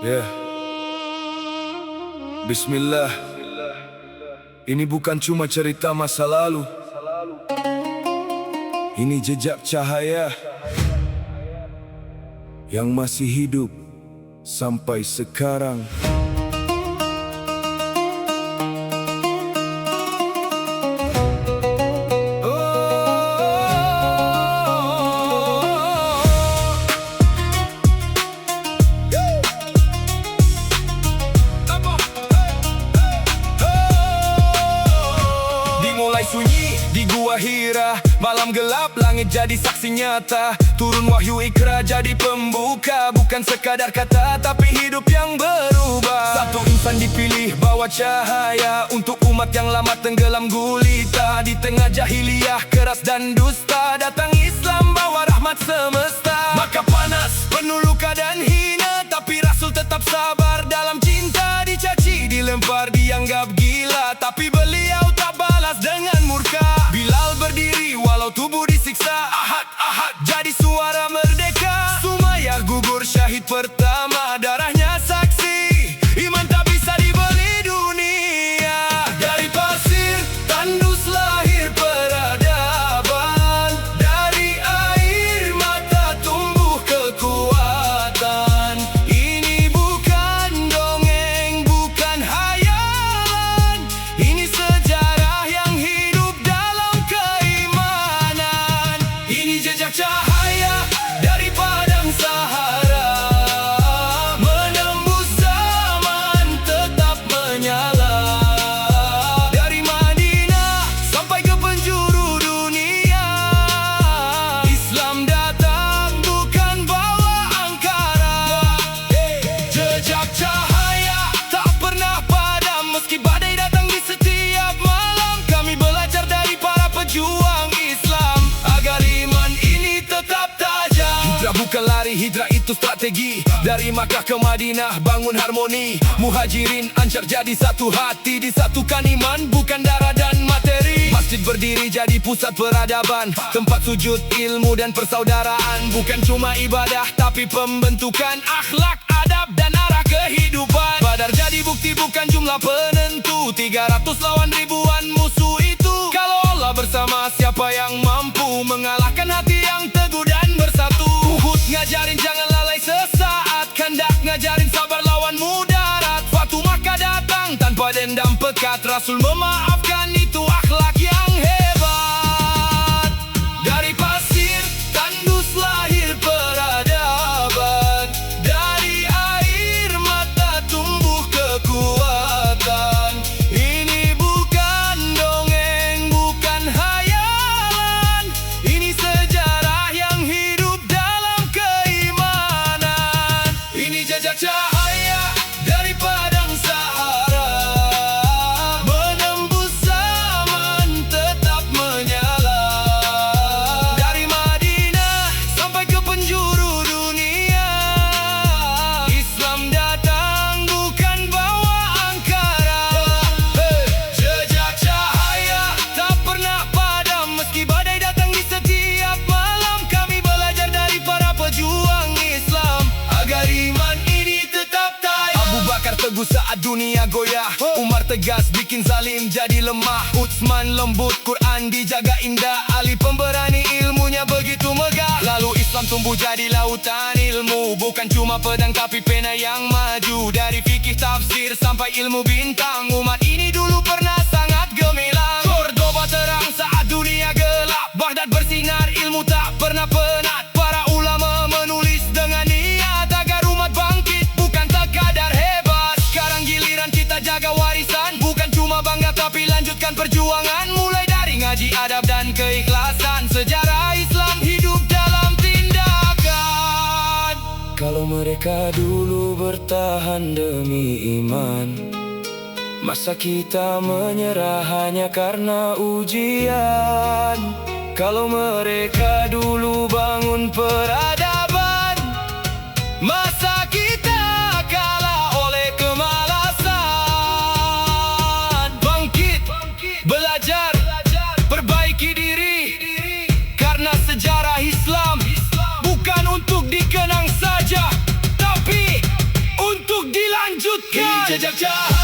Ya, Bismillah. Ini bukan cuma cerita masa lalu. Ini jejak cahaya yang masih hidup sampai sekarang. Sunyi di gua Hira, malam gelap langit jadi saksi nyata. Turun wahyu Iqra jadi pembuka, bukan sekadar kata tapi hidup yang berubah. Satu insan dipilih bawa cahaya untuk umat yang lama tenggelam gulita. Di tengah jahiliyah keras dan dusta, datang Islam bawa rahmat semesta. Maka panas, penuh luka dan hina, tapi Rasul tetap sabar dalam cinta. Dicaci, dilempar, dianggap gila, tapi beliau tak balas dengan murka. Bilal berdiri walau tubuh disiksa, Ahad, Ahad jadi suara merdeka. Sumayyah gugur syahid pertama, darahnya saksi, iman tak bisa dibeli dunia. Dari pasir tandus lahir peradaban, dari air mata tumbuh kekuatan. Ini bukan dongeng, bukan hayalan, ini sejarah yang hidup dalam keimanan. Ini jejak cahaya dari padang Sahara, menembus zaman tetap menyala. Dari Madinah sampai ke penjuru dunia, Islam datang bukan bawa angkara. Jejak cahaya tak pernah padam, meski badai datang di setiap malam. Kami belajar dari para pejuang Islam agar iman ini tetap tajam. Hijrah bukan lari, hijrah itu strategi. Dari Makkah ke Madinah bangun harmoni. Muhajirin ancar jadi satu hati, disatukan iman bukan darah dan materi. Masjid berdiri jadi pusat peradaban, tempat sujud ilmu dan persaudaraan. Bukan cuma ibadah tapi pembentukan akhlak, adab dan arah kehidupan. Badar jadi bukti bukan jumlah penentu, 300 lawan ribuan musuh itu. Kalau Allah bersama, siapa yang mampu mengalahkan hati yang teguh dan bersatu. Uhud ngajarin jangan lalai sesaat, Kandak ngajarin sabar lawan mudarat. Fatu Makkah datang tanpa dendam pekat, Rasul memaafkan, itu akhlak yang hebat. Dari pasir tandus lahir peradaban, dari air mata tumbuh kekuatan. Ini bukan dongeng, bukan hayalan, ini sejarah yang hidup dalam keimanan. Ini jejak cahaya dari padang Sahara, menembus zaman tetap menyala. Dari Madinah sampai ke penjuru dunia, Islam datang bukan bawa angkara. Jejak cahaya tak pernah padam, meski badai datang di setiap malam. Kami belajar dari para pejuang Islam agar iman ini tetap tajam. Abu Bakar teguh saat dunia goyah, Umar tegas bikin zalim jadi lemah. Utsman lembut, Quran dijaga indah, Ali pemberani ilmunya begitu megah. Lalu Islam tumbuh jadi lautan ilmu, bukan cuma pedang tapi pena yang maju. Dari fikih tafsir sampai ilmu bintang, umat ini dulu pernah sangat gemilang. Cordoba terang saat dunia gelap, Baghdad bersinar, ilmu tak pernah penat. Para ulama menulis dengan niat agar umat bangkit, bukan sekadar hebat. Sekarang giliran kita jaga warisan, bukan cuma bangga tapi lanjutkan perjuangan. Mulai dari ngaji adab dan keikhlasan, sejarah Islam hidup dalam tindakan. Kalau mereka dulu bertahan demi iman, masa kita menyerah hanya karena ujian? Kalau mereka dulu bangun peradaban, masa kita kalah oleh kemalasan? Bangkit, belajar, perbaiki diri, karena sejarah Islam bukan untuk dikenang saja, tapi untuk jejak jahat